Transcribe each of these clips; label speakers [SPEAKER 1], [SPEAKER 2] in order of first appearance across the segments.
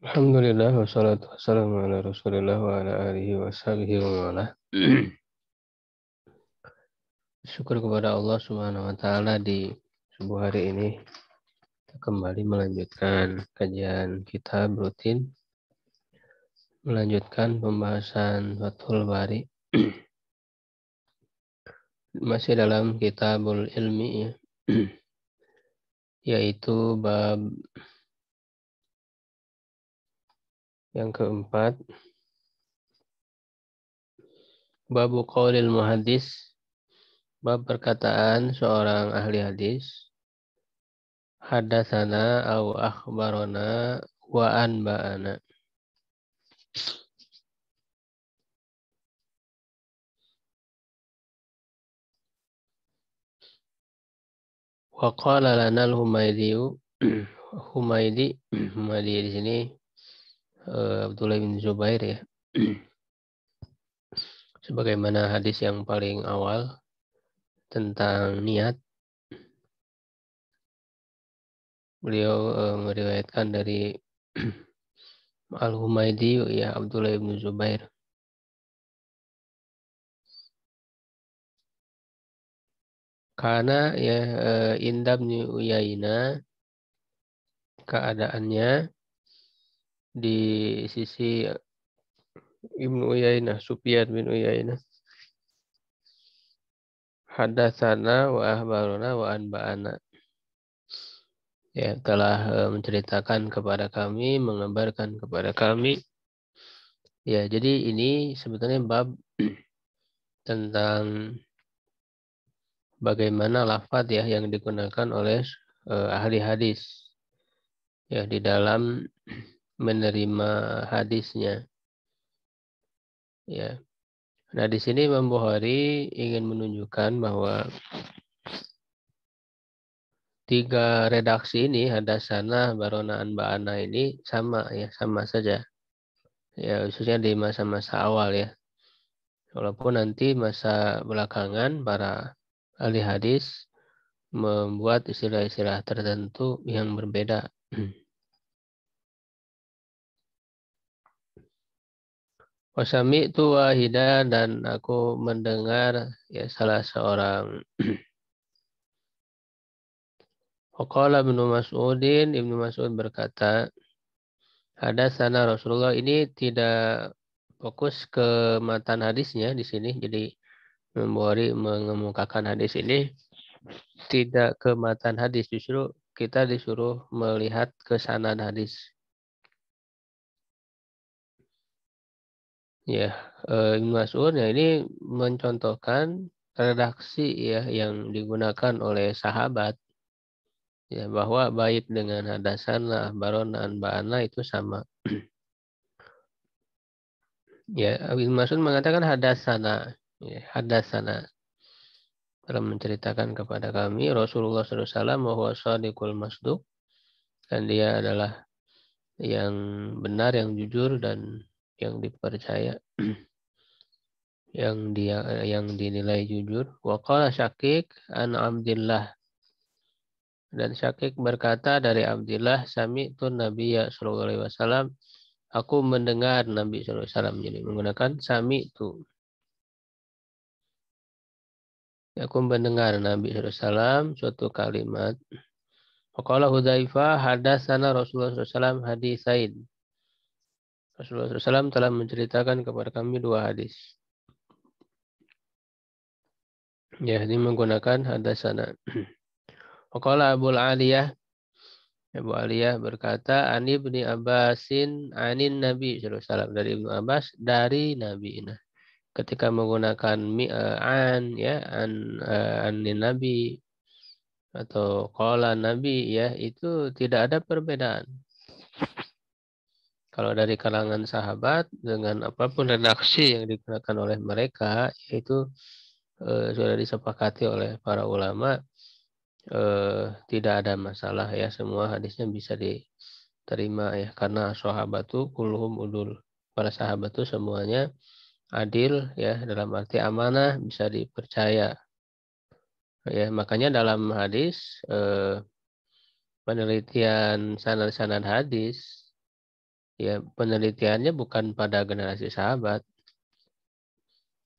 [SPEAKER 1] Alhamdulillah wassalatu wassalamu ala Rasulillah wa ala alihi wa sahbihi wa mawalah. Syukur kepada Allah Subhanahu wa taala di subuh hari ini kita kembali melanjutkan kajian kitab rutin, melanjutkan pembahasan Fathul Bari masih dalam Kitabul Ilmi ya. Yaitu bab yang keempat, bab qaulil muhaddis, bab perkataan seorang ahli hadis. Hadatsana au akhbarana wa anba'ana. Wa qala lana al-Humaydi Humaydi di sini Abdullah bin Zubair ya. Sebagaimana hadis yang paling awal tentang niat, beliau meriwayatkan dari Al-Humaydi ya Abdullah bin Zubair. Karena ya Indah bin Uyainah keadaannya di sisi Ibnu Uyainah, Sufyan bin Uyainah. Hadatsana wa ahbarana wa anba'ana. Ya, telah menceritakan kepada kami, mengabarkan kepada kami. Ya, jadi ini sebetulnya bab tentang bagaimana lafaz ya yang digunakan oleh ahli hadis ya di dalam menerima hadisnya. Ya. Nah, di sini Imam Bukhari ingin menunjukkan bahwa tiga redaksi ini, hadatsana, barona, anba'ana ini sama ya, sama saja. Ya, khususnya di masa-masa awal ya. Walaupun nanti masa belakangan para ahli hadis membuat istilah-istilah tertentu yang berbeda. Wasami itu wahida, dan aku mendengar ya salah seorang. Waqala Ibnu Mas'ud berkata, hadatsana Rasulullah. Ini tidak fokus ke matan hadisnya di sini. Jadi Bukhari mengemukakan hadis ini tidak ke matan hadis, justru kita disuruh melihat ke sanad hadis. Ya, Ibnu Mas'ud ya ini mencontohkan redaksi ya yang digunakan oleh sahabat ya bahwa bait dengan hadatsana, barona, anba'ana itu sama. Ya, Ibnu Mas'ud mengatakan hadatsana, ya, hadatsana dalam menceritakan kepada kami Rasulullah SAW bahwa shadiqul masduq, dan dia adalah yang benar, yang jujur, dan yang dipercaya, yang dinilai jujur. Wa qala Syakik an Abdillah, dan Syakik berkata dari Abdillah, sami'tu Nabiyya sallallahu alaihi wasallam, aku mendengar Nabi sallallahu alaihi wasallam. Jadi menggunakan sami'tu. Aku mendengar Nabi sallallahu alaihi wasallam suatu kalimat. Faqala Hudzaifah hadatsana Rasulullah sallallahu alaihi wasallam hadisain. Rasulullah SAW telah menceritakan kepada kami dua hadis. Ya, ini menggunakan hadatsana. Waqala Abu Aliyah berkata, Ani ibni Abbasin anin Nabi SAW, dari Ibnu Abbas dari Nabi. Nah, ketika menggunakan an ya anin Nabi atau qala Nabi ya, itu tidak ada perbedaan. Kalau dari kalangan sahabat dengan apapun redaksi yang digunakan oleh mereka, yaitu sudah disepakati oleh para ulama, tidak ada masalah ya, semua hadisnya bisa diterima ya, karena sahabat itu kulluhum udul, para sahabat itu semuanya adil ya, dalam arti amanah, bisa dipercaya ya. Makanya dalam hadis penelitian sanad-sanad hadis Ya, penelitiannya bukan pada generasi sahabat.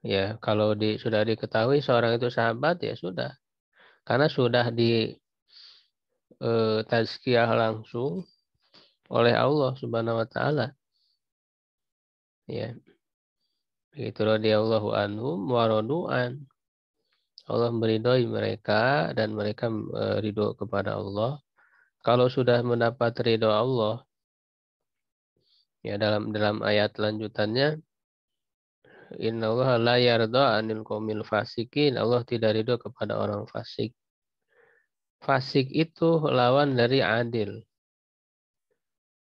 [SPEAKER 1] Ya, kalau sudah diketahui seorang itu sahabat, ya sudah. Karena sudah di tazkiyah langsung oleh Allah Subhanahu wa taala. Ya, begitu radhiyallahu anhum wa radu'an. Allah meridhoi mereka dan mereka ridho kepada Allah. Kalau sudah mendapat ridho Allah, ya dalam ayat lanjutannya, innallaha la yarda 'anil qaumil fasikin. Allah tidak ridho kepada orang fasik. Fasik itu lawan dari adil.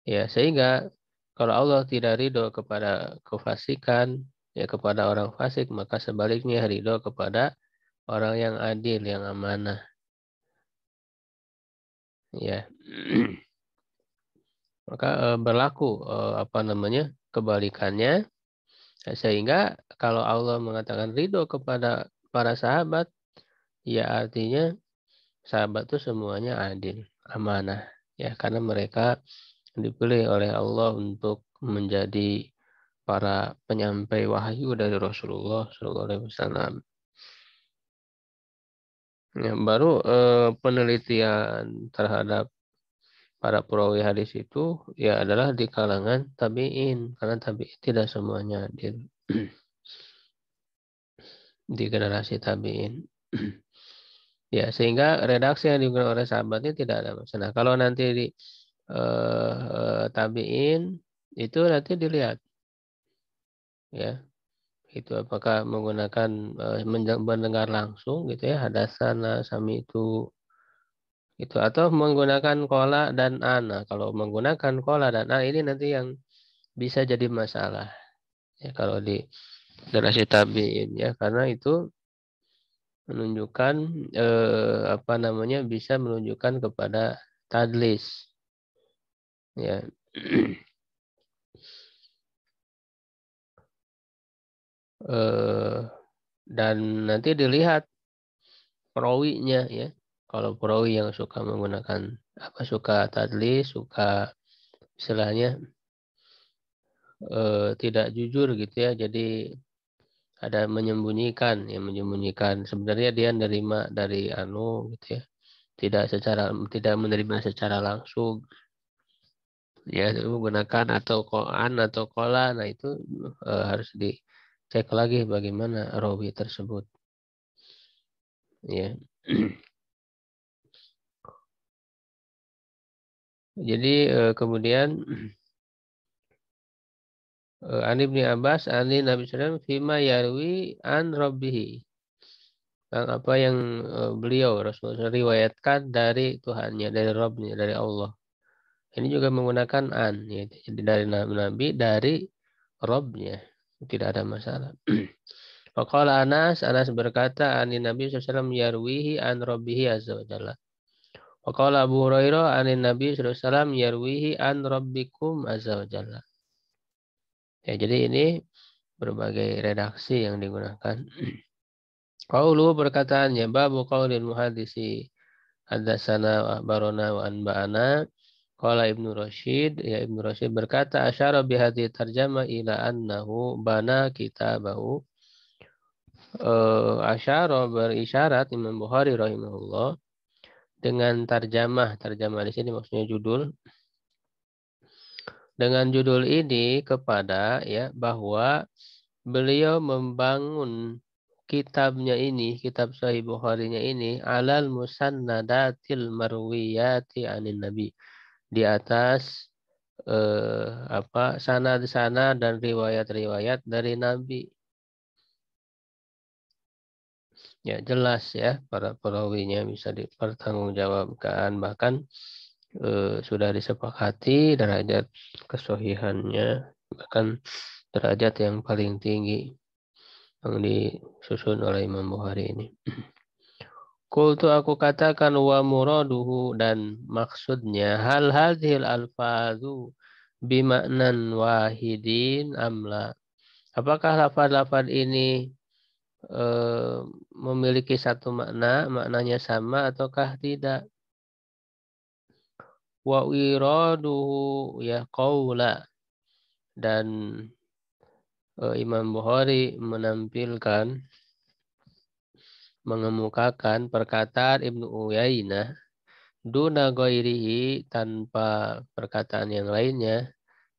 [SPEAKER 1] Ya, sehingga kalau Allah tidak ridho kepada kefasikan, ya kepada orang fasik, maka sebaliknya ridho kepada orang yang adil, yang amanah. Ya. Maka berlaku kebalikannya, sehingga kalau Allah mengatakan ridho kepada para sahabat, ya artinya sahabat itu semuanya adil, amanah, ya karena mereka dipilih oleh Allah untuk menjadi para penyampai wahyu dari Rasulullah SAW. Ya, baru penelitian terhadap para perawi hadis itu ya adalah di kalangan tabi'in, karena tabi'in tidak semuanya di generasi tabi'in. Ya, sehingga redaksi yang digunakan oleh sahabat ini tidak ada masalah. Kalau nanti di tabi'in itu nanti dilihat, ya itu apakah menggunakan mendengar langsung gitu ya, hadasana sami itu atau menggunakan kola dan ana. Kalau menggunakan kola dan ana ini nanti yang bisa jadi masalah ya kalau di generasi tabi'in, ya karena itu menunjukkan bisa menunjukkan kepada tadlis, ya. Dan nanti dilihat perawinya, ya. Kalau perawi yang suka menggunakan suka tadlis, suka istilahnya tidak jujur gitu ya, jadi ada menyembunyikan, sebenarnya dia menerima dari gitu ya, tidak menerima secara langsung, ya menggunakan atau koan atau kola. Nah itu harus dicek lagi bagaimana rawi tersebut, ya. Jadi kemudian An Ibnu Abbas ani Nabi SAW fima yarwi an rabbihi, apa yang beliau Rasulullah riwayatkan dari Tuhannya, dari Rabbnya, dari Allah. Ini juga menggunakan an, ya. Jadi dari Nabi, dari Rabbnya, tidak ada masalah. Faqala Anas berkata, ani Nabi SAW yarwihi an rabbihi azza wa jalla. Faqala Abu Hurairah ani Nabi SAW yarwihi an rabbikum azza wa jalla. Ya, jadi ini berbagai redaksi yang digunakan. Qaulu perkataannya, babu qaulil muhadisi haddatsana wa akhbarana wa anba'ana. Qala Ibnu Rashid, ya Ibnu Rashid berkata, asyara bihadhi tarjama ila annahu bana kitabahu. Asyara berisyarat Imam Bukhari rahimahullah dengan tarjamah di sini maksudnya judul. Dengan judul ini kepada, ya, bahwa beliau membangun kitabnya ini, kitab Sahih Bukharinya ini, alal musannadatil marwiyati anin Nabi, di atas sanad-sanad dan riwayat-riwayat dari Nabi. Ya jelas ya, para perawinya bisa dipertanggungjawabkan, bahkan sudah disepakati derajat kesohihannya, bahkan derajat yang paling tinggi yang disusun oleh Imam Bukhari ini. Kultu aku katakan wa muraduhu, dan maksudnya hal hadhil alfazu bimaknan wahidin amla. Apakah lafaz-lafaz ini memiliki satu maknanya sama ataukah tidak? Wa iraduhu ya qaula. Dan Imam Bukhari mengemukakan perkataan Ibnu Uyainah duna ghairihi tanpa perkataan yang lainnya,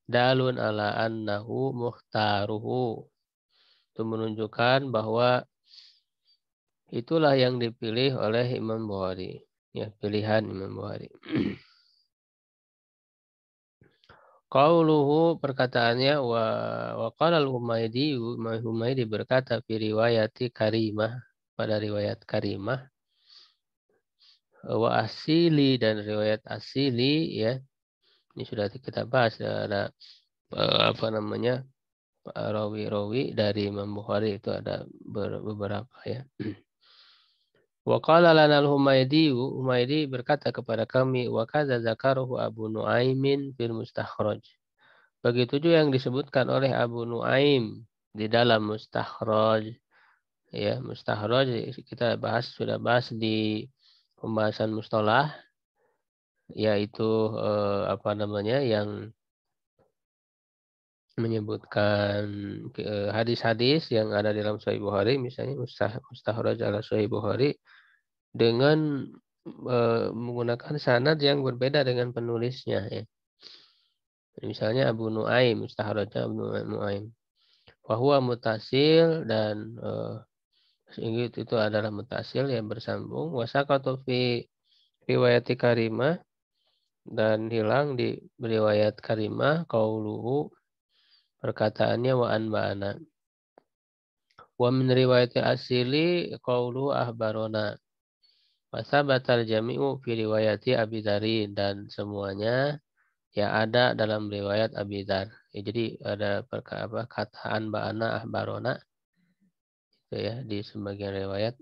[SPEAKER 1] dalun ala annahu mukhtaruhu. Itu menunjukkan bahwa itulah yang dipilih oleh Imam Bukhari. Ya, pilihan Imam Bukhari. Qauluhu perkataannya wa qala al-Humaydi berkata fi riwayati Karimah pada riwayat Karimah wa asili dan riwayat asili ya. Ini sudah kita bahas ada rawi-rawi dari Imam Bukhari itu ada beberapa ya. Wa qala lana Humaydi berkata kepada kami wa kadza zakaruhu Abu Nuaimin fil Mustakhraj. Begitu juga yang disebutkan oleh Abu Nuaim di dalam Mustakhraj. Ya, Mustakhraj kita sudah bahas di pembahasan mustalah, yaitu yang menyebutkan hadis-hadis yang ada dalam Sahih Bukhari, misalnya Mustakhraj ala Sahih Bukhari dengan menggunakan sanad yang berbeda dengan penulisnya ya. Misalnya Abu Nuaim, Mustakhrajnya Abu Nuaim. Bahwa mutasil dan itu adalah mutasil yang bersambung. Wasaqatu fi riwayati Karimah dan hilang di riwayat Karimah qauluhu perkataannya wa anba'ana. Wa min riwayati asili qauluhu ahbarona. Wasabatal jami'u fi riwayati Abi Dzar dan semuanya ya ada dalam riwayat Abi Dzar. Ya, jadi ada kataan ba'ana ahbarona itu ya di sebagian riwayat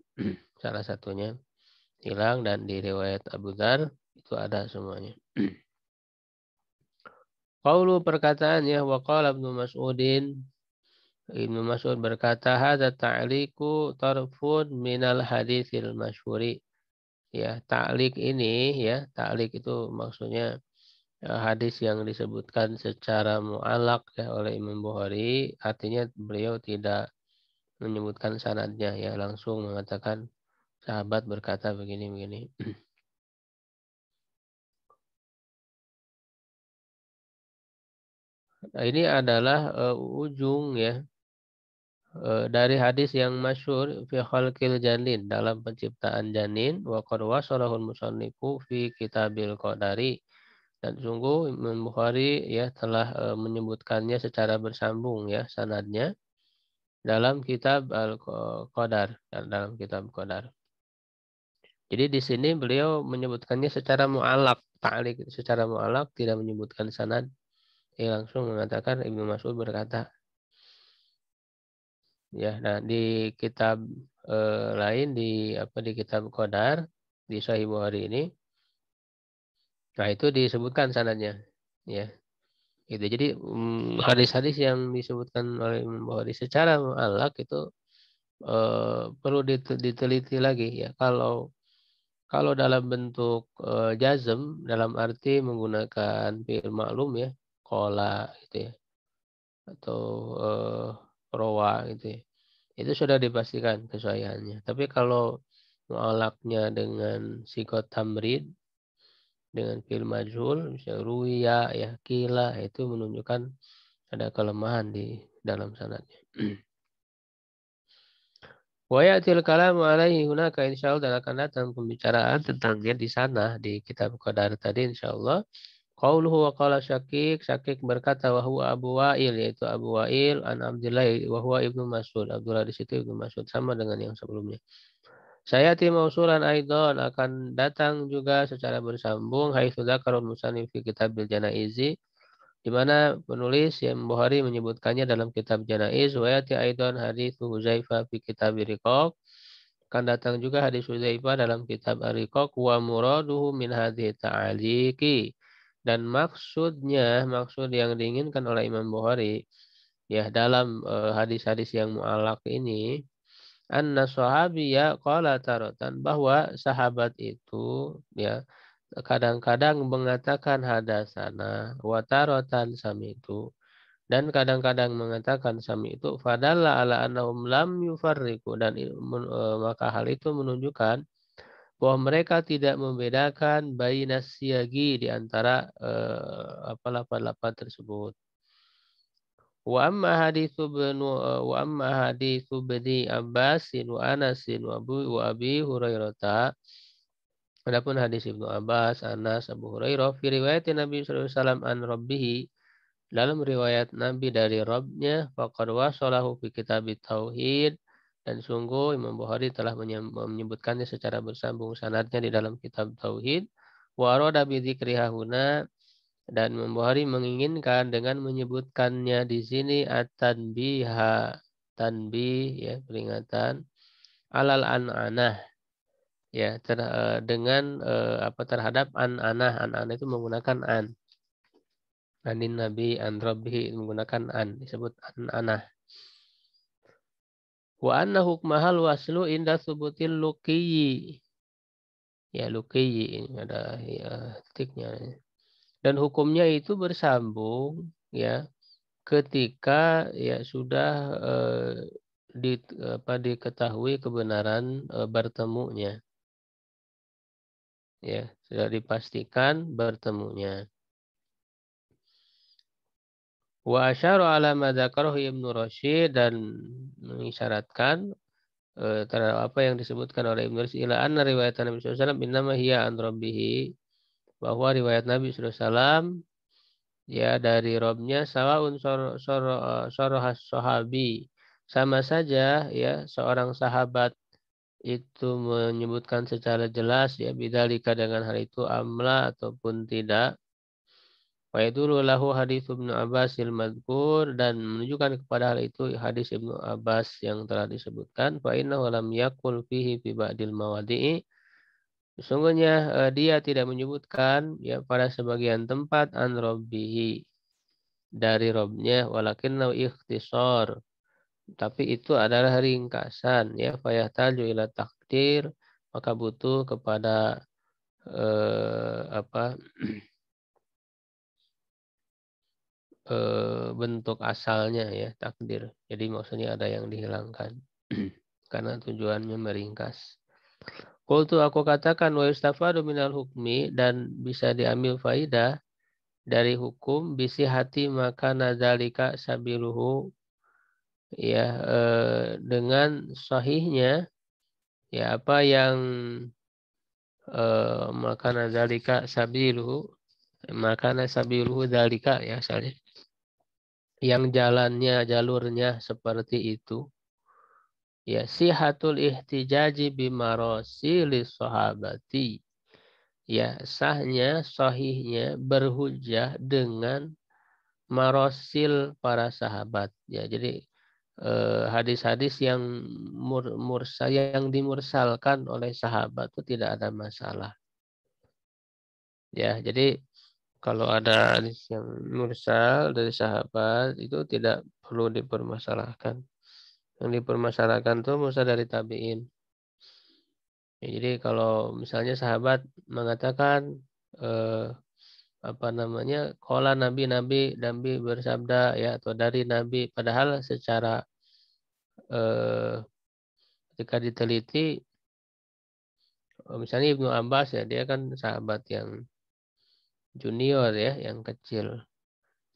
[SPEAKER 1] salah satunya hilang dan di riwayat Abu Dzar itu ada semuanya. Qaulu perkataannya wa qala Ibnu Mas'ud berkata hadza ta'liqu tarfun minal haditsil masyhuri. Ya, ta'liq ini ya, ta'liq itu maksudnya hadis yang disebutkan secara mu'allaq ya oleh Imam Bukhari, artinya beliau tidak menyebutkan sanadnya ya, langsung mengatakan sahabat berkata begini-begini. Nah, ini adalah ujung ya dari hadis yang masyhur fi khalqil janin dalam penciptaan janin wa qad wasalahul musannifu fi kitabil qadari dan sungguh Imam Bukhari ya telah menyebutkannya secara bersambung ya sanadnya dalam kitab Al-Qadar dalam kitab Qadar. Jadi di sini beliau menyebutkannya secara mu'allaq, ta'liq secara mu'allaq tidak menyebutkan sanad. Dia langsung mengatakan Ibnu Mas'ud berkata. Ya, nah di kitab lain di kitab Qadar di Sahih Bukhari ini, nah itu disebutkan sanadnya, ya. Gitu. Jadi hadis-hadis yang disebutkan oleh Imam Bukhari secara mu'allaq itu perlu diteliti lagi ya. Kalau dalam bentuk jazm dalam arti menggunakan fi'il ma'lum ya, qala gitu ya, atau rawa gitu ya. Itu sudah dipastikan kesahihannya. Tapi kalau mu'alaknya dengan sikot tamrid, dengan fi'il majhul, misalnya ruya, ya, kila, itu menunjukkan ada kelemahan di dalam sanadnya. Wa ya'til kalamu alaihi hunaka insyaallah dan akan datang pembicaraan tentangnya di sana di kitab Qadar tadi insyaallah. Qauluhu wa qala Syakik berkata wa huwa Abu Wa'il yaitu Abu Wa'il an Abdullah wa huwa Ibnu Mas'ud. Abdullah di situ Ibnu Mas'ud sama dengan yang sebelumnya. Sayati mausulan aidon akan datang juga secara bersambung haitsu dzakarul musannif fi kitabil janaizi di mana penulis yang Bukhari menyebutkannya dalam kitab Janaiz wa yati aidon hadits Huzaifah fi kitab Riqaq akan datang juga hadis Huzaifah dalam kitab Ar-Riqaq wa muraduhu min hadhihi ta'liqi dan maksud yang diinginkan oleh Imam Bukhari ya dalam hadis-hadis yang mu'allaq ini anna sahabiyya qala taratan bahwa sahabat itu ya kadang-kadang mengatakan hadasana wa taratan samitu Dan kadang-kadang mengatakan sami itu fadalla ala annahum lam yufarriqu, dan maka hal itu menunjukkan bahwa mereka tidak membedakan bainas siyagi di antara lafaz-lafaz tersebut. Wa amma haditsu bani Abbasin wa Anasin wa Abi Hurairah. Adapun hadis Ibnu Abbas, Anas, Abu Hurairah fi riwayat Nabi sallallahu alaihi wasallam an rabbih, dalam riwayat Nabi dari Rabbnya, faqad wasalahu fi kitab tauhid, dan sungguh Imam Bukhari telah menyebutkannya secara bersambung sanadnya di dalam kitab tauhid. Wa arada bi dzikriha huna, dan Imam Bukhari menginginkan dengan menyebutkannya di sini at-tanbiha, tanbih ya, peringatan, alal an'anah ya, dengan terhadap an-anah itu menggunakan an. Anin Nabi an Rabbihi menggunakan an, disebut an-anah. Wa anna hukmahal waslu inda subutil luqiyyi. Ya, luqiyyi ini ada ya, titiknya. Dan hukumnya itu bersambung ya ketika ya sudah diketahui kebenaran bertemunya. Ya, sudah dipastikan bertemunya. Wa asyara ala ma dzakarahu Ibnu Rashid, dan mengisyaratkan terhadap apa yang disebutkan oleh Ibnu Rashid, ila anna riwayat Nabi sallallahu alaihi wasallam innama hiya an rabbih, bahwa riwayat Nabi sallallahu alaihi wasallam ya dari Robnya, sawaun sorohas sahabi, sama saja ya seorang sahabat itu menyebutkan secara jelas ya bidzalika dengan hal itu, amla ataupun tidak. Wa yadullu lahu hadis Ibnu Abbas al-madhkur, dan menunjukkan kepada hal itu hadis Ibnu Abbas yang telah disebutkan. Fa innahu lam yaqul fihi fi ba'dil mawadi'i, sesungguhnya dia tidak menyebutkan ya pada sebagian tempat an rabbihi, dari Robnya, walakinnahu ikhtisar, tapi itu adalah ringkasan ya, fayahtaju ila takdir, maka butuh kepada apa bentuk asalnya ya, takdir. Jadi maksudnya ada yang dihilangkan karena tujuannya meringkas. Qultu, aku katakan, wa yustafadu minal hukmi, dan bisa diambil faidah dari hukum, bisi hati maka nazalika sabiluhu ya, dengan sahihnya ya apa yang maka nazalika sabiluhu, maka nasabiluhu dalika ya, asalnya yang jalannya, jalurnya seperti itu. Ya, sihatul ihtijaji bimarosilis sahabati. Ya, sahnya, sahihnya berhujjah dengan marosil para sahabat. Ya, jadi hadis-hadis yang yang dimursalkan oleh sahabat itu tidak ada masalah. Ya, jadi kalau ada hadis yang mursal dari sahabat itu tidak perlu dipermasalahkan. Yang dipermasalahkan itu mursal dari tabi'in. Ya, jadi kalau misalnya sahabat mengatakan qala nabi bersabda ya, atau dari nabi, padahal secara ketika diteliti, misalnya Ibnu Abbas ya, dia kan sahabat yang junior ya, yang kecil.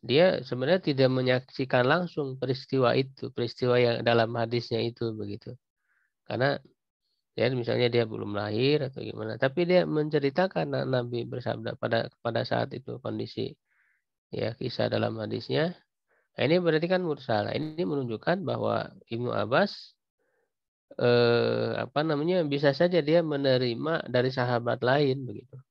[SPEAKER 1] Dia sebenarnya tidak menyaksikan langsung peristiwa itu, peristiwa yang dalam hadisnya itu begitu. Karena ya misalnya dia belum lahir atau gimana, tapi dia menceritakan Nabi bersabda pada saat itu, kondisi ya kisah dalam hadisnya. Nah, ini berarti kan mursal. Ini menunjukkan bahwa Ibnu Abbas bisa saja dia menerima dari sahabat lain begitu.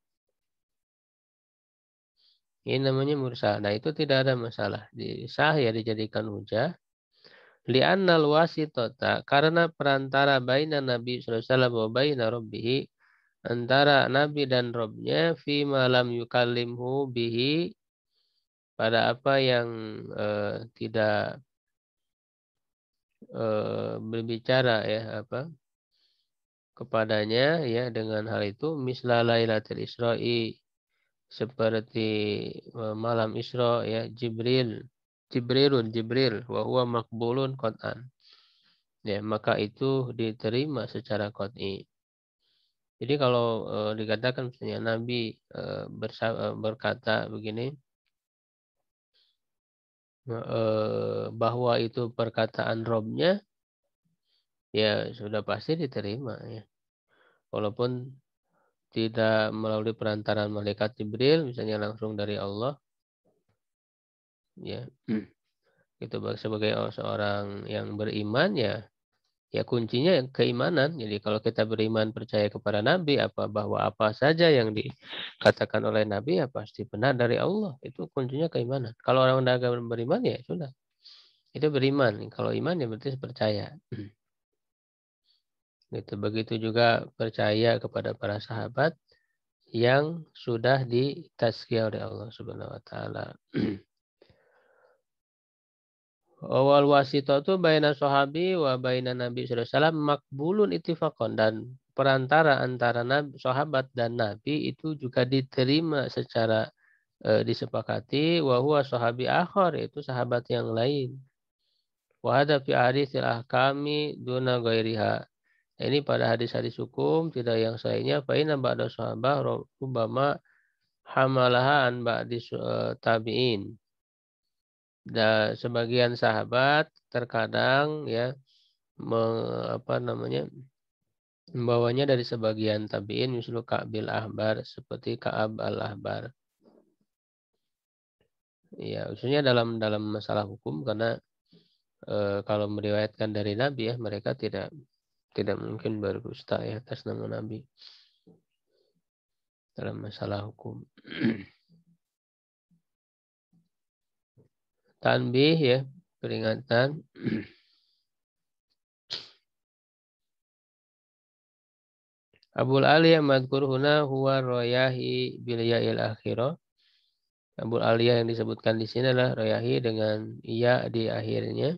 [SPEAKER 1] Ini namanya mursal. Nah, itu tidak ada masalah. Sah ya dijadikan hujah. Li'annal wasitota, karena perantara baina Nabi sallallahu alaihi wasallam wa baina rabbih, antara Nabi dan Robnya, fi malam yukallimhu bihi, pada apa yang tidak berbicara ya kepadanya ya dengan hal itu, misla lailatul Isra'i, seperti malam Isra ya, Jibril Jibril wa huwa maqbulun qat'an. Ya, maka itu diterima secara qat'i. Jadi kalau dikatakan misalnya Nabi berkata begini, bahwa itu perkataan Robnya, ya sudah pasti diterima ya. Walaupun tidak melalui perantaraan malaikat Jibril, misalnya langsung dari Allah, ya. Itu sebagai seorang yang beriman ya, ya kuncinya keimanan. Jadi kalau kita beriman percaya kepada Nabi, bahwa apa saja yang dikatakan oleh Nabi ya pasti benar dari Allah. Itu kuncinya keimanan. Kalau orang tidak beriman ya sudah. Itu beriman. Kalau iman ya berarti percaya. Gitu. Begitu juga percaya kepada para sahabat yang sudah ditazkiyah oleh Allah Subhanahu wa taala. Wal wasitatu baina sahabi wa baina Nabi sallallahu alaihi wasallam makbulun ittifaqan, dan perantara antara Nabi, sahabat dan Nabi itu juga diterima secara disepakati, wa huwa sahabi akhar, yaitu sahabat yang lain. Wa hadza fi haditsil ahkami duna ghairiha. Ini pada hadis-hadis hukum tidak yang selainnya, fa inna ba'da sahabah rubbama hamalaha an ba'di tabi'in. Dan sebagian sahabat terkadang ya membawanya dari sebagian tabi'in, misalnya Ka'bil Ahbar, seperti Ka'ab al-Ahbar. Ya, khususnya dalam masalah hukum, karena kalau meriwayatkan dari Nabi ya, mereka tidak mungkin berdusta ya atas nama Nabi dalam masalah hukum. Tanbih ya, peringatan. Abul Aliyah madkur huna huwa royahi bil ya'il akhirah. Abul Aliyah yang disebutkan di sini adalah royahi dengan iya di akhirnya.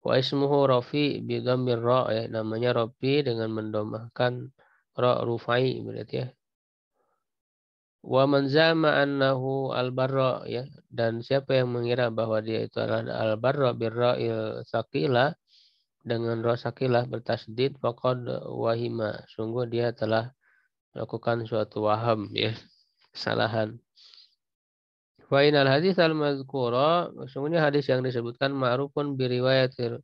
[SPEAKER 1] Wa ismuhu Rafi bi dhammir ra, ya, namanya Rafi dengan mendomahkan ra rufai berarti ya. Wa man zama annahu al-barra, ya, dan siapa yang mengira bahwa dia itu adalah al-barra birra'il tsaqila, dengan ra sakilah bertasdid, faqad wahima, sungguh dia telah melakukan suatu waham ya, kesalahan. Wa inal hadis al-mazkura, sungguhnya hadis yang disebutkan ma'rufun bi riwayatir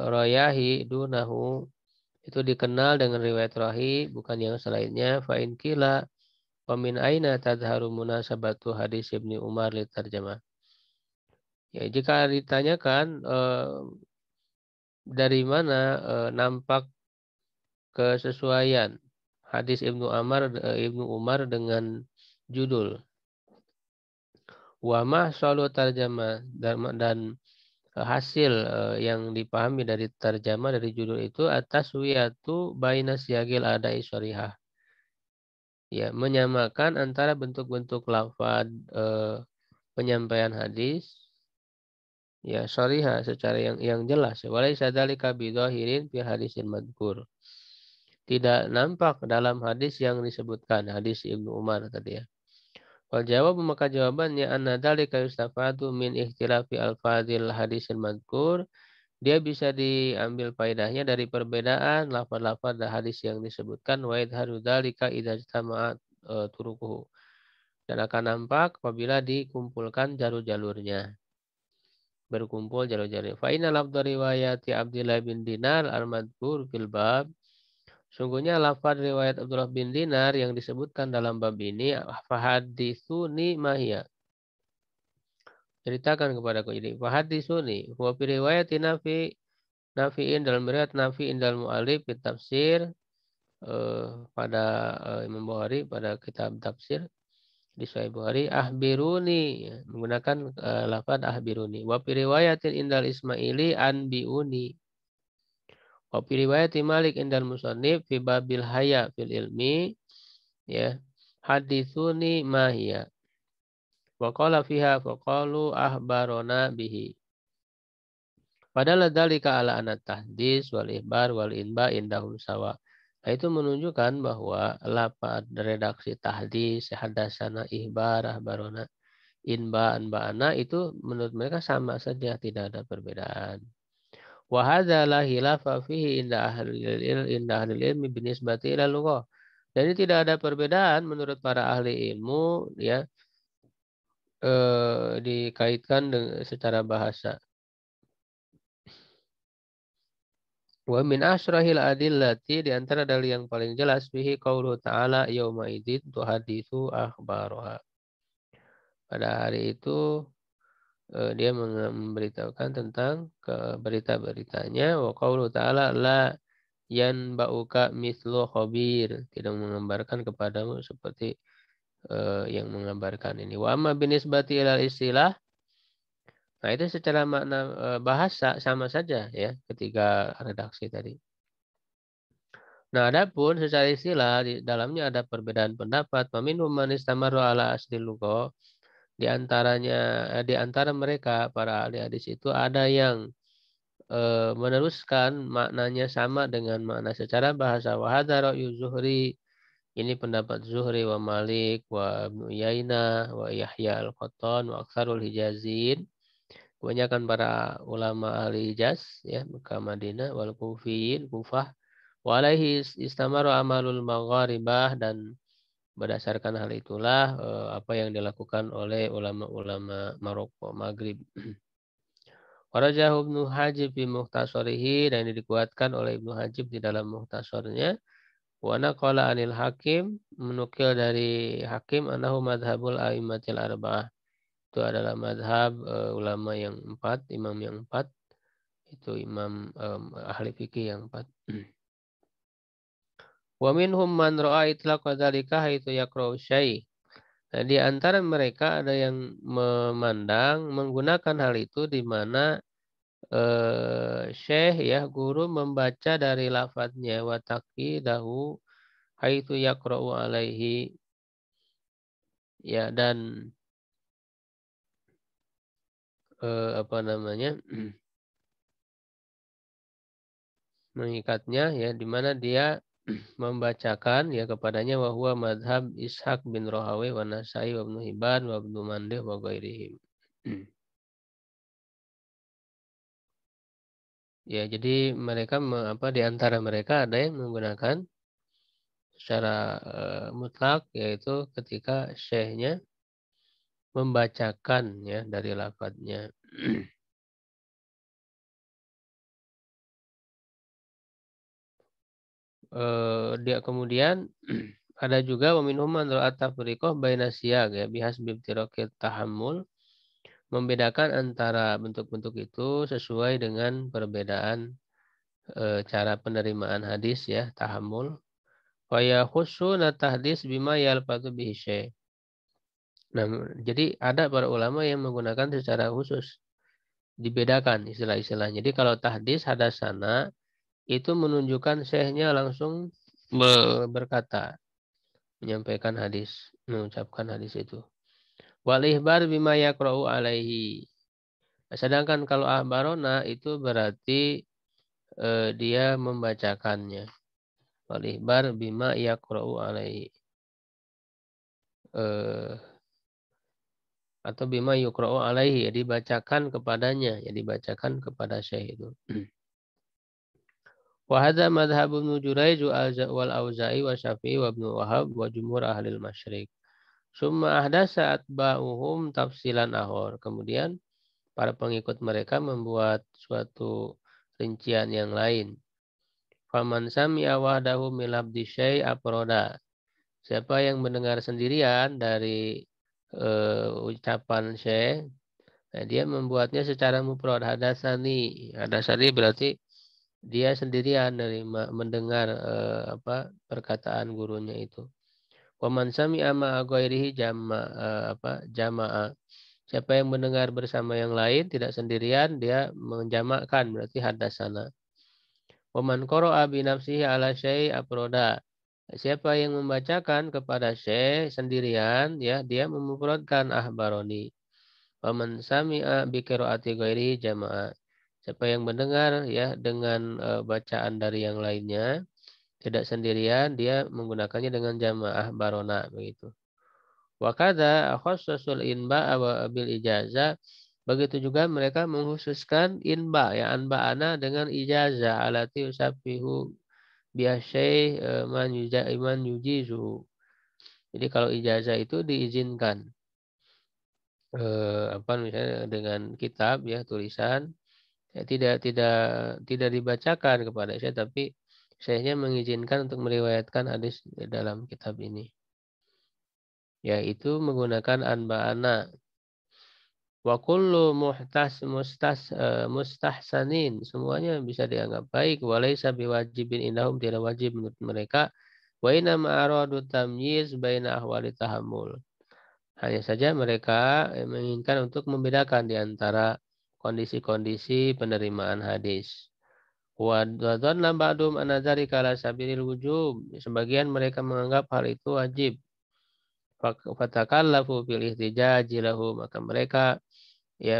[SPEAKER 1] rayahi dunahu, itu dikenal dengan riwayat rahi bukan yang selainnya. Fa in kila wa min aina tadharu munasabatu hadis Ibnu Umar li tarjamah. Ya, jika ditanyakan dari mana nampak kesesuaian hadis Ibnu Umar dengan judul wa ma salu tarjamah, dan hasil yang dipahami dari tarjamah dari judul itu atas wiyatu baina siyagil adai syarihah, ya, menyamakan antara bentuk-bentuk lafaz penyampaian hadis ya syarihah secara yang jelas. Walaysa dzalika bidzahirin fi hadisin madkur. Tidak nampak dalam hadis yang disebutkan, hadis Ibnu Umar tadi ya. Wal jawab, maka jawabannya anna dzalika yustafadu min ikhtilafi alfadzil hadisil madkur. Dia bisa diambil faedahnya dari perbedaan lafaz-lafaz hadis yang disebutkan, wa idharu dzalika idza ijtama'at turuquhu, dan akan nampak apabila dikumpulkan jalur-jalurnya. Berkumpul jalur-jalur. Fa inna lafdh riwayati Abdullah bin Dinar al-madhkur fil bab. Sungguhnya lafaz riwayat Abdullah bin Dinar yang disebutkan dalam bab ini, fahaditsuni mahia, ceritakan kepadaku. Jadi fahaditsuni huwa fi riwayati Nafi'in, dalam riwayat Nafi'in dalam mu'alif fi tafsir, pada Imam Bukhari pada kitab tafsir di Sahih Bukhari, ahbiruni, ya, menggunakan lafaz ahbiruni. Wa fi riwayatin indal Ismaili anbiuni. Wa fi riwayati Malik indal musannif fi babil haya fil ilmi, ya, haditsuni ma hiya. Wa qala fiha faqalu ahbarona bihi. Padahal dzalika ala anat tahdits wal ihbar wal inba indahum sawa. Nah, itu menunjukkan bahwa lafaz redaksi tahdits, hadatsana, ihbar, ahbarona Anba'ana itu menurut mereka sama saja, tidak ada perbedaan. Wa hadza la khilafa fihi inda ahli ilmi binisbati ila lughah. Dan ini tidak ada perbedaan menurut para ahli ilmu ya, dikaitkan dengan secara bahasa. Wa min asrahil adillati, di antara dalil yang paling jelas fihi qauluhu ta'ala yauma idzin tuhaditsu akhbaroha. Pada hari itu dia memberitahukan tentang berita-beritanya. Wa qauluhu ta'ala la yanba'uka mithlu khabir, tidak mengabarkan kepadamu seperti yang mengabarkan ini. Wa amma binisbati ilal istilah, nah itu secara makna bahasa sama saja ya ketiga redaksi tadi. Nah, adapun secara istilah di dalamnya ada perbedaan pendapat. Faminhum man istamaru ala asli lugha. Di antara mereka para ahli hadis itu ada yang meneruskan maknanya sama dengan makna secara bahasa. Wa hadza ra'yu Zuhri, ini pendapat Zuhri wa Malik wa Ibnu Uyainah wa Yahya al-Qattan wa aktsarul Hijazin. Kebanyakan para ulama ahli Hijaz ya, Mekah Madinah wal Kufiyin Kufah. Wa alaihi istamaru amalul magharibah, dan berdasarkan hal itulah apa yang dilakukan oleh ulama-ulama Maroko Maghrib. Warajahu Ibnu Hajib fi Mukhtasarihi, dan ini dikuatkan oleh Ibnu Hajib di dalam Mukhtasarnya. Wa naqala anil Hakim, menukil dari Hakim anahu madhabul a'immatil arba'ah. Itu adalah madhab ulama yang empat, imam yang empat. Itu imam ahli fikih yang empat. Wa minhum man ra'a itlaqa dzalika haitsu yaqra'u syai'. Nah, di antara mereka ada yang memandang menggunakan hal itu di mana syekh ya guru membaca dari lafadznya wa taqidahu haitsu yaqra'u alaihi, ya, dan apa namanya mengikatnya ya di mana dia membacakan ya kepadanya wa huwa madhab Ishaq bin Rahawi wa Nasai wa Ibnu Hibban wa Ibnu Mandeh wa ghairihim. Ya, jadi mereka di antara mereka ada yang menggunakan secara mutlak, yaitu ketika syekhnya membacakan ya dari lafadznya. Dia kemudian ada juga waminhum man ra'at tafriqah baina siyaq ya bihasbi ibtiraqit tahammul, membedakan antara bentuk-bentuk itu sesuai dengan perbedaan cara penerimaan hadis ya, tahammul. Wa yakhussuna tahdis bima yalfatu bihi syai'. Nah, jadi ada para ulama yang menggunakan secara khusus, dibedakan istilah-istilahnya. Jadi kalau tahdis hadasana itu menunjukkan syekhnya langsung berkata, menyampaikan hadis, mengucapkan hadis itu. Wal ihbar bima yaqra'u alaihi. Sedangkan kalau ahbarona itu berarti dia membacakannya. Wal ihbar bima yaqra'u alaihi. Atau bima yukra'u alaihi, ya dibacakan kepadanya, ya dibacakan kepada syekh itu. Wa hadza madhhabu Ibnu Jurayj wal Auza'i wa Syafi'i wa Ibnu Wahab wa jumhur ahli al-Masyriq. Summa ahdasa atba'uhum tafsilan ahor. Kemudian para pengikut mereka membuat suatu rincian yang lain. Faman sami'a wahdahu min labdi syai' aproda. Siapa yang mendengar sendirian dari ucapan syekh, nah, dia membuatnya secara mufrad. Hadasani. Hadasani berarti dia sendirian dari mendengar perkataan gurunya itu. Wa man sami'a ma'a ghairihi jama'a. Siapa yang mendengar bersama yang lain tidak sendirian, dia menjamakkan, berarti hadasana. Wa man qara'a bi nafsihi ala syai' afroda. Siapa yang membacakan kepada syekh sendirian, ya dia memufradkan ahbaroni. Waman sami'a bi qiraati ghairi jamaah. Siapa yang mendengar ya dengan bacaan dari yang lainnya, tidak sendirian, dia menggunakannya dengan jamaah barona begitu. Wa kadza khassasul inba wa bil ijazah. Begitu juga mereka mengkhususkan inba ya anba'ana dengan ijazah alati usabihu biasyai man yujizu. Jadi kalau ijazah itu diizinkan misalnya dengan kitab ya tulisan ya, tidak dibacakan kepada saya tapi sayanya mengizinkan untuk meriwayatkan hadis dalam kitab ini yaitu menggunakan anba'ana. Wa kullu mustahsanin semuanya bisa dianggap baik walaisa biwajibin indahum tidak wajib menurut mereka wa inna ma'aradu tamyiz baina ahwali tahammul. Hanya saja mereka menginginkan untuk membedakan di antara kondisi-kondisi penerimaan hadis. Wa dhanna ba'dum anna dzalika ala sabilil wujub. Sebagian mereka menganggap hal itu wajib. Fatakallafu bil ihtijaji lahu, maka mereka ya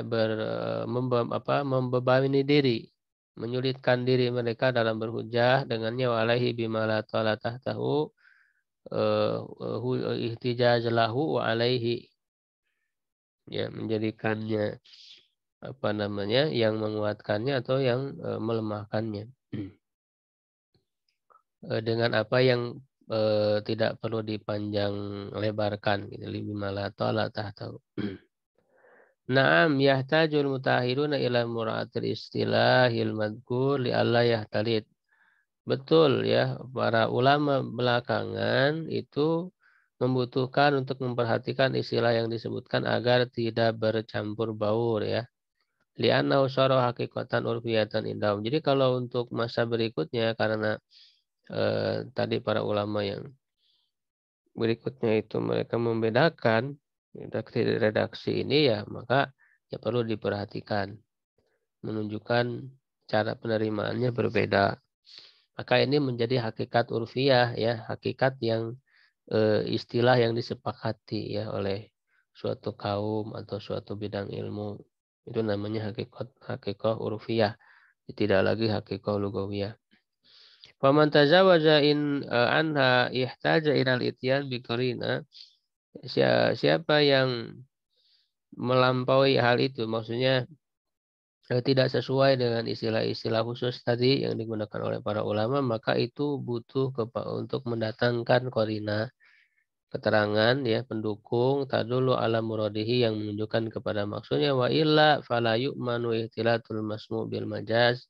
[SPEAKER 1] membebani diri, menyulitkan diri mereka dalam berhujjah dengannya wa alaihi bima la ta'ala tahtahu ihtijaj lahu wa alaihi, ya menjadikannya yang menguatkannya atau yang melemahkannya dengan apa yang tidak perlu dipanjang lebarkan gitu bima la ta'ala tahtahu. Naam yahtajul mutahhiruna ila mura'atil istilahil madhkur li alla yahtalid. Betul ya, para ulama belakangan itu membutuhkan untuk memperhatikan istilah yang disebutkan agar tidak bercampur baur ya. Li'annahu syara hakikatan urfiyatan indahum. Jadi kalau untuk masa berikutnya karena tadi para ulama yang berikutnya itu mereka membedakan redaksi ini ya, maka ya perlu diperhatikan, menunjukkan cara penerimaannya berbeda. Maka ini menjadi hakikat urfiyah ya, hakikat yang istilah yang disepakati ya oleh suatu kaum atau suatu bidang ilmu. Itu namanya hakikat urfiyah, tidak lagi hakikat lugawiyah. Faman tazawaja in anha ihtaja ilal ityan biqarina. Siapa yang melampaui hal itu, maksudnya tidak sesuai dengan istilah-istilah khusus tadi yang digunakan oleh para ulama, maka itu butuh untuk mendatangkan qarina, keterangan ya pendukung tadulu ala muradihi yang menunjukkan kepada maksudnya wa illa fala yu'manu ihtilatul masmu' bil majaz.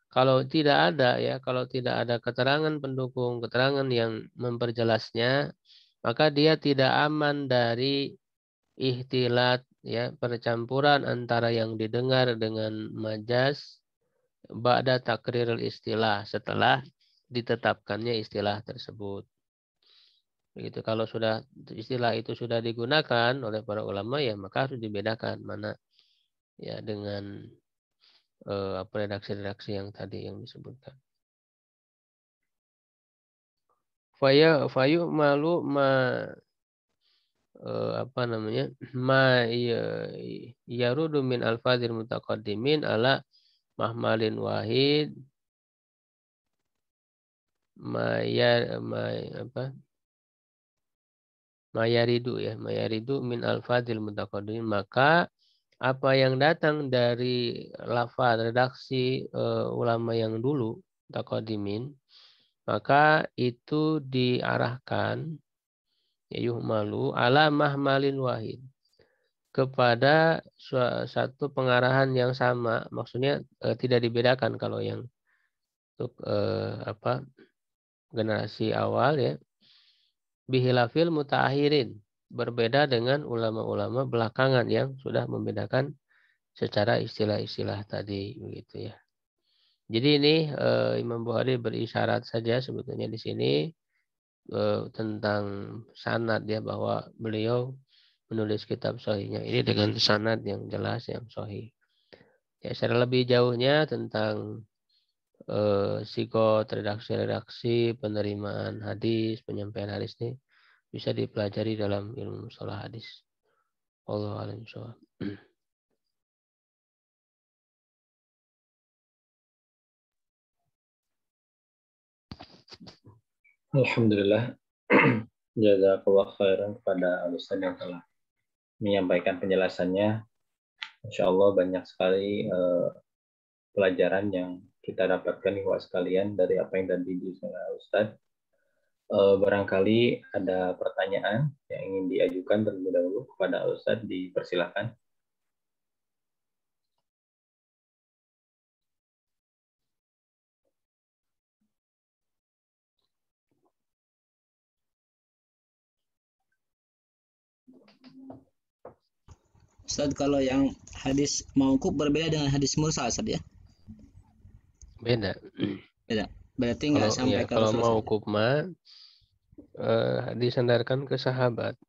[SPEAKER 1] Kalau tidak ada ya, kalau tidak ada keterangan pendukung, keterangan yang memperjelasnya, maka dia tidak aman dari ihtilat ya, percampuran antara yang didengar dengan majaz ba'da takriril istilah, setelah ditetapkannya istilah tersebut. Begitu, kalau sudah istilah itu sudah digunakan oleh para ulama ya maka harus dibedakan mana ya dengan redaksi-redaksi yang tadi yang disebutkan. Fayu malu ma yarudu min alfadzil mutaqaddimin ala mahmalin wahid mayaridu min alfadzil mutaqaddimin, maka apa yang datang dari lafaz redaksi ulama yang dulu mutaqaddimin, maka itu diarahkan yuhmalu ala mahmalin wahid, kepada satu pengarahan yang sama, maksudnya tidak dibedakan kalau yang untuk generasi awal ya, bihilafil mutaakhirin, berbeda dengan ulama-ulama belakangan yang sudah membedakan secara istilah-istilah tadi begitu ya. Jadi ini Imam Bukhari berisyarat saja sebetulnya di sini tentang sanad ya, bahwa beliau menulis kitab sahihnya ini dengan sanad yang jelas yang sahih. Ya, secara lebih jauhnya tentang sikot, redaksi-redaksi, penerimaan hadis, penyampaian hadis ini bisa dipelajari dalam ilmu mustalah hadis. Wallahu a'lam bishawab.
[SPEAKER 2] Alhamdulillah. Jazakallah khairan kepada Ustaz yang telah menyampaikan penjelasannya. Insya Allah banyak sekali pelajaran yang kita dapatkan nih Wak sekalian dari apa yang tadi disampaikan Ustaz. Barangkali ada pertanyaan yang ingin diajukan terlebih dahulu kepada Ustaz, dipersilakan.
[SPEAKER 3] Ustaz, kalau yang hadis mauquf berbeda dengan hadis mursal, Ustaz ya?
[SPEAKER 1] Beda.
[SPEAKER 3] Beda. Berarti nggak sampai ke
[SPEAKER 1] kalau
[SPEAKER 3] Rasulullah.
[SPEAKER 1] mauquf mah disandarkan ke sahabat.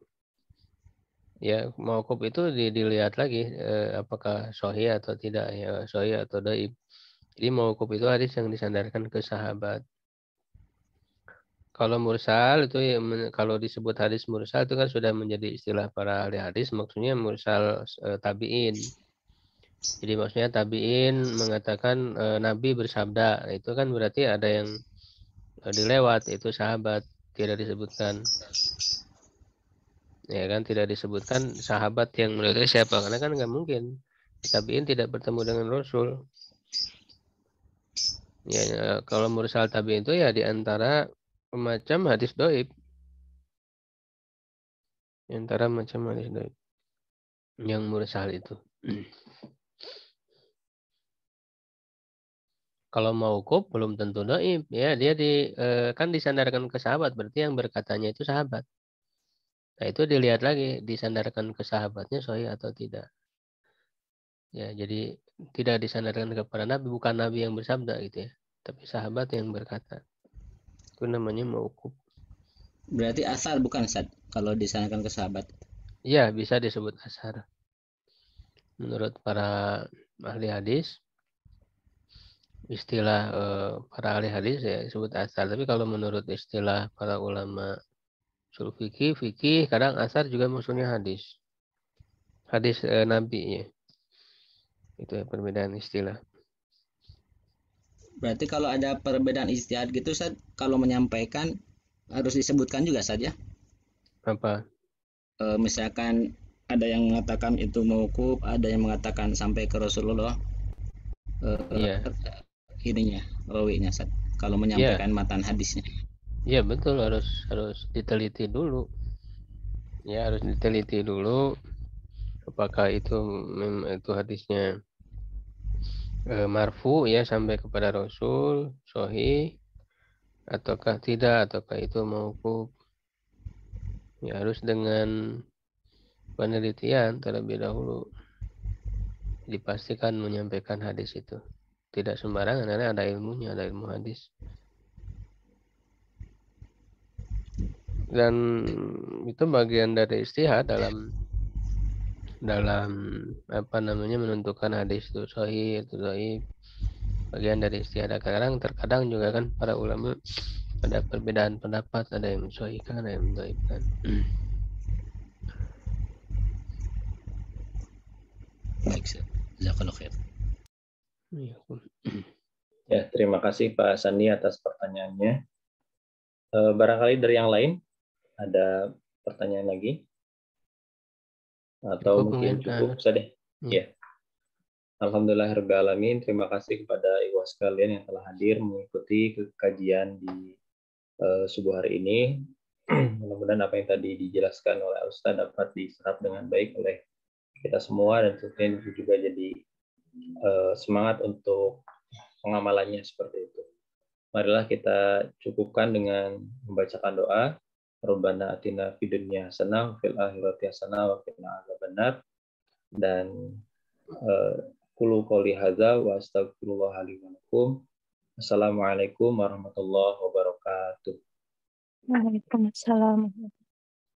[SPEAKER 1] Ya, mauquf itu dilihat lagi apakah sahih atau tidak, ya sahih atau dhaif. Jadi mauquf itu hadis yang disandarkan ke sahabat. Kalau mursal itu ya, kalau disebut hadis mursal itu kan sudah menjadi istilah para ahli hadis, maksudnya mursal tabi'in. Jadi maksudnya tabi'in mengatakan Nabi bersabda, itu kan berarti ada yang dilewat, itu sahabat, tidak disebutkan. Ya kan, tidak disebutkan sahabat yang menurutnya siapa, karena kan nggak mungkin tabi'in tidak bertemu dengan Rasul. Ya, kalau mursal tabi'in itu ya diantara macam hadis dhaif. Antara macam hadis dhaif yang mursal itu. Kalau mauquf belum tentu dhaif, ya dia kan disandarkan ke sahabat, berarti yang berkatanya itu sahabat. Nah, itu dilihat lagi disandarkan ke sahabatnya sahih atau tidak. Ya, jadi tidak disandarkan kepada Nabi, bukan Nabi yang bersabda gitu ya, tapi sahabat yang berkata. Itu namanya mauquf.
[SPEAKER 3] Berarti asar bukan, Ustaz, kalau disandarkan ke sahabat.
[SPEAKER 1] Ya, bisa disebut asar. Menurut para ahli hadis, istilah para ahli hadis ya disebut asar. Tapi kalau menurut istilah para ulama usul fikih kadang asar juga maksudnya hadis. Hadis Nabi ya. Itu ya perbedaan istilah.
[SPEAKER 3] Berarti kalau ada perbedaan ijtihad gitu, Ustaz, kalau menyampaikan harus disebutkan juga saja.
[SPEAKER 1] Apa?
[SPEAKER 3] Misalkan ada yang mengatakan itu mauquf, ada yang mengatakan sampai ke Rasulullah.
[SPEAKER 1] Iya.
[SPEAKER 3] Ininya, rawinya, Ustaz, kalau
[SPEAKER 1] Iya.
[SPEAKER 3] menyampaikan matan hadisnya.
[SPEAKER 1] Iya betul, harus diteliti dulu. Ya, harus diteliti dulu apakah itu hadisnya marfu ya sampai kepada Rasul, sahih ataukah tidak, ataukah itu mauquf. Ya, harus dengan penelitian terlebih dahulu dipastikan menyampaikan hadis itu. Tidak sembarangan, karena ada ilmunya, ada ilmu hadis. Dan itu bagian dari ijtihad dalam apa namanya menentukan hadis itu sahih atau dhaif. Bagian dari ijtihad. Terkadang juga kan para ulama ada perbedaan pendapat, ada yang mensahihkan, ada yang mendhaifkan.
[SPEAKER 3] Baik, jazakallahu khair.
[SPEAKER 2] Ya, terima kasih Pak Sandi atas pertanyaannya. Barangkali dari yang lain ada pertanyaan lagi? Atau mungkin cukup saja. Ya. Alhamdulillahirrahmanirrahim. Terima kasih kepada ibu sekalian yang telah hadir mengikuti kajian di subuh hari ini. Mudah-mudahan apa yang tadi dijelaskan oleh Ustaz dapat diserap dengan baik oleh kita semua, dan tentunya juga jadi semangat untuk pengamalannya seperti itu. Marilah kita cukupkan dengan membacakan doa. Rabbana atina fid dunya hasanah wa fil akhirati hasanah wa qina adzabannar. Dan qulu qouli hadza wa astaghfirullah li wa lakum. Assalamualaikum warahmatullahi wabarakatuh.
[SPEAKER 4] Waalaikumsalam.